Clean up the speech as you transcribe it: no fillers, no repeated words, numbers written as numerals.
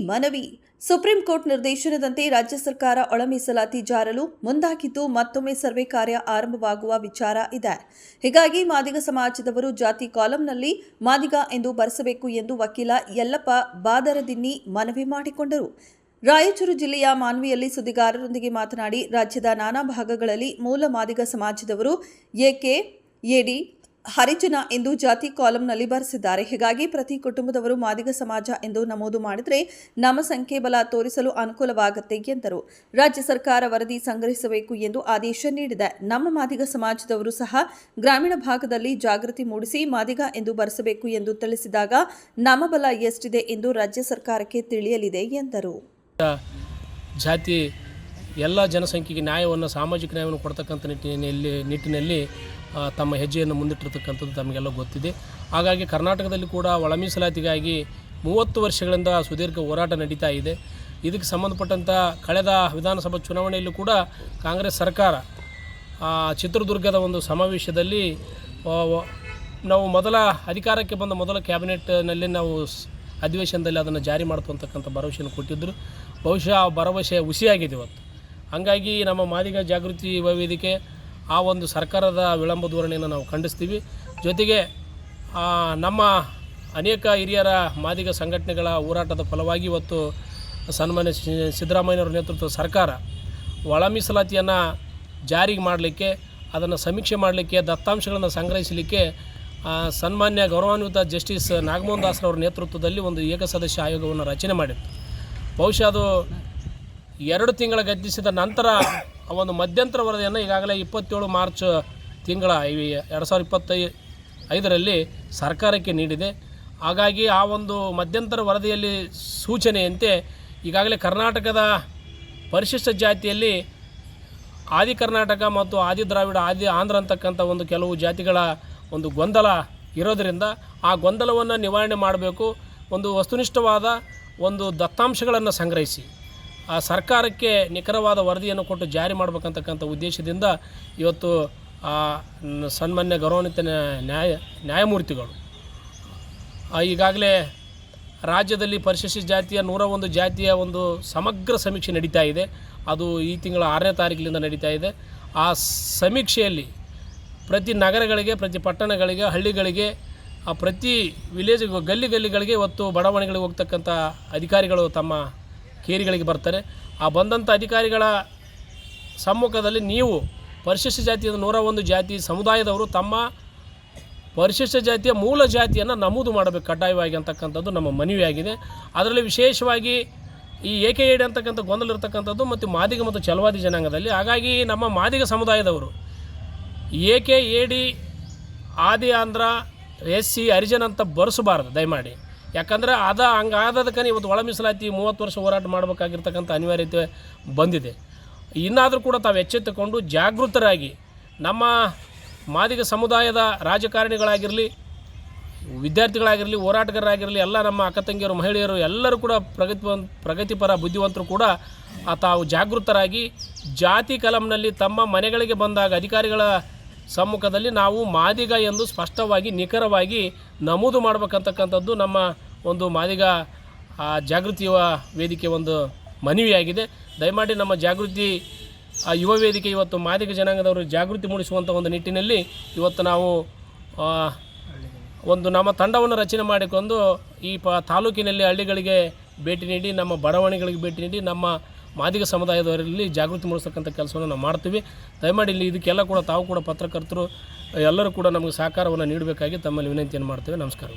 ಮನವಿ. Supreme court ನಿರ್ದೇಶನದಂತೆ ರಾಜ್ಯ ಸರ್ಕಾರ ಒಳ ಮೀಸಲಾತಿ ಜಾರಲು ಮುಂದಾಗಿದ್ದು ಮತ್ತೊಮ್ಮೆ ಸರ್ವೆ ಕಾರ್ಯ ಆರಂಭವಾಗುವ ವಿಚಾರ ಇದೆ. ಹೀಗಾಗಿ ಮಾದಿಗ ಸಮಾಜದವರು ಜಾತಿ ಕಾಲಂನಲ್ಲಿ ಮಾದಿಗ ಎಂದು ಬರೆಸಬೇಕು ಎಂದು ವಕೀಲ ಯಲ್ಲಪ್ಪ ಬಾದರದಿನ್ನಿ ಮನವಿ ಮಾಡಿಕೊಂಡರು. ರಾಯಚೂರು ಜಿಲ್ಲೆಯ ಮಾನ್ವಿಯಲ್ಲಿ ಸುದ್ದಿಗಾರರೊಂದಿಗೆ ಮಾತನಾಡಿ, ರಾಜ್ಯದ ನಾನಾ ಭಾಗಗಳಲ್ಲಿ ಮೂಲ ಮಾದಿಗ ಸಮಾಜದವರು ಎಕೆ, ಎಡಿ, ಹರಿಜನ ಎಂದು ಜಾತಿ ಕಾಲಂನಲ್ಲಿ ಬರೆಸಿದ್ದಾರೆ. ಹೀಗಾಗಿ ಪ್ರತಿ ಕುಟುಂಬದವರು ಮಾದಿಗ ಸಮಾಜ ಎಂದು ನಮೂದು ಮಾಡಿದರೆ ನಮ್ಮ ಸಂಖ್ಯೆ ಬಲ ತೋರಿಸಲು ಅನುಕೂಲವಾಗುತ್ತೆ ಎಂದರು. ರಾಜ್ಯ ಸರ್ಕಾರ ವರದಿ ಸಂಗ್ರಹಿಸಬೇಕು ಎಂದು ಆದೇಶ ನೀಡಿದೆ. ನಮ್ಮ ಮಾದಿಗ ಸಮಾಜದವರು ಸಹ ಗ್ರಾಮೀಣ ಭಾಗದಲ್ಲಿ ಜಾಗೃತಿ ಮೂಡಿಸಿ ಮಾದಿಗ ಎಂದು ಬರೆಸಬೇಕು ಎಂದು ತಿಳಿಸಿದಾಗ ನಮ್ಮ ಬಲ ಎಷ್ಟಿದೆ ಎಂದು ರಾಜ್ಯ ಸರ್ಕಾರಕ್ಕೆ ತಿಳಿಯಲಿದೆ ಎಂದರು. ಜಾತಿ ಎಲ್ಲ ಜನಸಂಖ್ಯೆಗೆ ನ್ಯಾಯವನ್ನು, ಸಾಮಾಜಿಕ ನ್ಯಾಯವನ್ನು ಕೊಡ್ತಕ್ಕಂಥ ನಿಟ್ಟಿನಲ್ಲಿ ತಮ್ಮ ಹೆಜ್ಜೆಯನ್ನು ಮುಂದಿಟ್ಟಿರ್ತಕ್ಕಂಥದ್ದು ತಮಗೆಲ್ಲ ಗೊತ್ತಿದೆ. ಹಾಗಾಗಿ ಕರ್ನಾಟಕದಲ್ಲಿ ಕೂಡ ಒಳ ಮೀಸಲಾತಿಗಾಗಿ 30 ವರ್ಷಗಳಿಂದ ಸುದೀರ್ಘ ಹೋರಾಟ ನಡೀತಾ ಇದೆ. ಇದಕ್ಕೆ ಸಂಬಂಧಪಟ್ಟಂಥ ಕಳೆದ ವಿಧಾನಸಭಾ ಚುನಾವಣೆಯಲ್ಲೂ ಕೂಡ ಕಾಂಗ್ರೆಸ್ ಸರ್ಕಾರ ಚಿತ್ರದುರ್ಗದ ಒಂದು ಸಮಾವೇಶದಲ್ಲಿ ನಾವು ಅಧಿಕಾರಕ್ಕೆ ಬಂದ ಮೊದಲ ಕ್ಯಾಬಿನೆಟ್ನಲ್ಲಿ ನಾವು ಅಧಿವೇಶನದಲ್ಲಿ ಅದನ್ನು ಜಾರಿ ಮಾಡ್ತಕ್ಕಂಥ ಭರವಸೆಯನ್ನು ಕೊಟ್ಟಿದ್ದರು. ಬಹುಶಃ ಆ ಭರವಸೆ ಹುಸಿಯಾಗಿದೆ ಇವತ್ತು. ಹಾಗಾಗಿ ನಮ್ಮ ಮಾದಿಗ ಜಾಗೃತಿ ಯುವ ವೇದಿಕೆ ಆ ಒಂದು ಸರ್ಕಾರದ ವಿಳಂಬ ಧೋರಣೆಯನ್ನು ನಾವು ಖಂಡಿಸ್ತೀವಿ. ಜೊತೆಗೆ ನಮ್ಮ ಅನೇಕ ಹಿರಿಯರ ಮಾದಿಗ ಸಂಘಟನೆಗಳ ಹೋರಾಟದ ಫಲವಾಗಿ ಇವತ್ತು ಸನ್ಮಾನ್ಯ ಸಿದ್ದರಾಮಯ್ಯನವರ ನೇತೃತ್ವದ ಸರ್ಕಾರ ಒಳ ಮೀಸಲಾತಿಯನ್ನು ಜಾರಿಗೆ ಮಾಡಲಿಕ್ಕೆ, ಅದನ್ನು ಸಮೀಕ್ಷೆ ಮಾಡಲಿಕ್ಕೆ, ದತ್ತಾಂಶಗಳನ್ನು ಸಂಗ್ರಹಿಸಲಿಕ್ಕೆ ಸನ್ಮಾನ್ಯ ಗೌರವಾನ್ವಿತ ಜಸ್ಟಿಸ್ ನಾಗಮೋಹನ್ ದಾಸ್ರವರ ನೇತೃತ್ವದಲ್ಲಿ ಒಂದು ಏಕಸದಸ್ಯ ಆಯೋಗವನ್ನು ರಚನೆ ಮಾಡಿತ್ತು. ಬಹುಶಃ ಅದು 2 ತಿಂಗಳ ಗತಿಸಿದ ನಂತರ ಆ ಒಂದು ಮಧ್ಯಂತರ ವರದಿಯನ್ನು ಈಗಾಗಲೇ 27 ಮಾರ್ಚ್ ತಿಂಗಳ 2025ರಲ್ಲಿ ಸರ್ಕಾರಕ್ಕೆ ನೀಡಿದೆ. ಹಾಗಾಗಿ ಆ ಒಂದು ಮಧ್ಯಂತರ ವರದಿಯಲ್ಲಿ ಸೂಚನೆಯಂತೆ ಈಗಾಗಲೇ ಕರ್ನಾಟಕದ ಪರಿಶಿಷ್ಟ ಜಾತಿಯಲ್ಲಿ ಆದಿ ಕರ್ನಾಟಕ ಮತ್ತು ಆದಿ ದ್ರಾವಿಡ, ಆದಿ ಆಂಧ್ರ ಅಂತಕ್ಕಂಥ ಒಂದು ಕೆಲವು ಜಾತಿಗಳ ಒಂದು ಗೊಂದಲ ಇರೋದರಿಂದ ಆ ಗೊಂದಲವನ್ನು ನಿವಾರಣೆ ಮಾಡಬೇಕು. ಒಂದು ವಸ್ತುನಿಷ್ಠವಾದ ಒಂದು ದತ್ತಾಂಶಗಳನ್ನು ಸಂಗ್ರಹಿಸಿ ಆ ಸರ್ಕಾರಕ್ಕೆ ನಿಖರವಾದ ವರದಿಯನ್ನು ಕೊಟ್ಟು ಜಾರಿ ಮಾಡಬೇಕಂತಕ್ಕಂಥ ಉದ್ದೇಶದಿಂದ ಇವತ್ತು ಸನ್ಮಾನ್ಯ ಗೌರವಾನ್ವಿತ ನ್ಯಾಯಮೂರ್ತಿಗಳು ಈಗಾಗಲೇ ರಾಜ್ಯದಲ್ಲಿ ಪರಿಶಿಷ್ಟ ಜಾತಿಯ 101 ಜಾತಿಯ ಒಂದು ಸಮಗ್ರ ಸಮೀಕ್ಷೆ ನಡೀತಾ ಇದೆ. ಅದು ಈ ತಿಂಗಳ 6ನೇ ತಾರೀಕಿನಿಂದ ನಡೀತಾ ಇದೆ. ಆ ಸಮೀಕ್ಷೆಯಲ್ಲಿ ಪ್ರತಿ ನಗರಗಳಿಗೆ, ಪ್ರತಿ ಪಟ್ಟಣಗಳಿಗೆ, ಹಳ್ಳಿಗಳಿಗೆ, ಪ್ರತಿ ವಿಲೇಜ್ಗೂ, ಗಲ್ಲಿಗಳಿಗೆ ಇವತ್ತು ಬಡಾವಣೆಗಳಿಗೆ ಹೋಗ್ತಕ್ಕಂಥ ಅಧಿಕಾರಿಗಳು ತಮ್ಮ ಕೇರಿಗಳಿಗೆ ಬರ್ತಾರೆ. ಆ ಬಂದಂಥ ಅಧಿಕಾರಿಗಳ ಸಮ್ಮುಖದಲ್ಲಿ ನೀವು ಪರಿಶಿಷ್ಟ ಜಾತಿಯ 101 ಜಾತಿ ಸಮುದಾಯದವರು ತಮ್ಮ ಪರಿಶಿಷ್ಟ ಜಾತಿಯ ಮೂಲ ಜಾತಿಯನ್ನು ನಮೂದು ಮಾಡಬೇಕು ಕಡ್ಡಾಯವಾಗಿ ಅಂತಕ್ಕಂಥದ್ದು ನಮ್ಮ ಮನವಿಯಾಗಿದೆ. ಅದರಲ್ಲಿ ವಿಶೇಷವಾಗಿ ಈ ಏಕೆ ಅಂತಕ್ಕಂಥ ಗೊಂದಲ ಇರತಕ್ಕಂಥದ್ದು ಮತ್ತು ಮಾದಿಗ ಮತ್ತು ಛಲವಾದಿ ಜನಾಂಗದಲ್ಲಿ. ಹಾಗಾಗಿ ನಮ್ಮ ಮಾದಿಗ ಸಮುದಾಯದವರು ಏಕೆ, ಎಡಿ, ಆದಿ ಆಂಧ್ರ, SC, ಹರಿಜನ ಅಂತ ಬರೆಸಬಾರ್ದು ದಯಮಾಡಿ. ಯಾಕಂದರೆ ಹಂಗಾದದಕ್ಕೆ ಇವತ್ತು ಒಳ ಮೀಸಲಾತಿ 30 ವರ್ಷ ಹೋರಾಟ ಮಾಡಬೇಕಾಗಿರ್ತಕ್ಕಂಥ ಅನಿವಾರ್ಯತೆ ಬಂದಿದೆ. ಇನ್ನಾದರೂ ಕೂಡ ತಾವು ಎಚ್ಚೆತ್ತುಕೊಂಡು ಜಾಗೃತರಾಗಿ ನಮ್ಮ ಮಾದಿಗ ಸಮುದಾಯದ ರಾಜಕಾರಣಿಗಳಾಗಿರಲಿ, ವಿದ್ಯಾರ್ಥಿಗಳಾಗಿರಲಿ, ಹೋರಾಟಗಾರರಾಗಿರಲಿ, ಎಲ್ಲ ನಮ್ಮ ಅಕ್ಕ ತಂಗಿಯರು, ಮಹಿಳೆಯರು ಎಲ್ಲರೂ ಕೂಡ ಪ್ರಗತಿಪರ ಬುದ್ಧಿವಂತರು ಕೂಡ ತಾವು ಜಾಗೃತರಾಗಿ ಜಾತಿ ಕಲಂನಲ್ಲಿ ತಮ್ಮ ಮನೆಗಳಿಗೆ ಬಂದಾಗ ಅಧಿಕಾರಿಗಳ ಸಮ್ಮುಖದಲ್ಲಿ ನಾವು ಮಾದಿಗ ಎಂದು ಸ್ಪಷ್ಟವಾಗಿ ನಿಖರವಾಗಿ ನಮೂದು ಮಾಡಬೇಕಂತಕ್ಕಂಥದ್ದು ನಮ್ಮ ಒಂದು ಮಾದಿಗ ಜಾಗೃತಿ ಯುವ ವೇದಿಕೆ ಒಂದು ಮನವಿಯಾಗಿದೆ. ದಯಮಾಡಿ ನಮ್ಮ ಜಾಗೃತಿ ಯುವ ವೇದಿಕೆ ಇವತ್ತು ಮಾದಿಗ ಜನಾಂಗದವರು ಜಾಗೃತಿ ಮೂಡಿಸುವಂಥ ಒಂದು ನಿಟ್ಟಿನಲ್ಲಿ ಇವತ್ತು ನಾವು ಒಂದು ನಮ್ಮ ತಂಡವನ್ನು ರಚನೆ ಮಾಡಿಕೊಂಡು ಈ ತಾಲೂಕಿನಲ್ಲಿ ಹಳ್ಳಿಗಳಿಗೆ ಭೇಟಿ ನೀಡಿ, ನಮ್ಮ ಬಡಾವಣೆಗಳಿಗೆ ಭೇಟಿ ನೀಡಿ, ನಮ್ಮ ಮಾದಿಗ ಸಮುದಾಯದವರಲ್ಲಿ ಜಾಗೃತಿ ಮೂಡಿಸ್ತಕ್ಕಂಥ ಕೆಲಸವನ್ನು ನಾವು ಮಾಡ್ತೀವಿ. ದಯಮಾಡಿ ಇದಕ್ಕೆಲ್ಲ ಕೂಡ ತಾವು ಕೂಡ ಪತ್ರಕರ್ತರು ಎಲ್ಲರೂ ಕೂಡ ನಮಗೆ ಸಹಕಾರವನ್ನು ನೀಡಬೇಕಾಗಿ ತಮ್ಮಲ್ಲಿ ವಿನಂತಿಯನ್ನು ಮಾಡ್ತೇವೆ. ನಮಸ್ಕಾರ.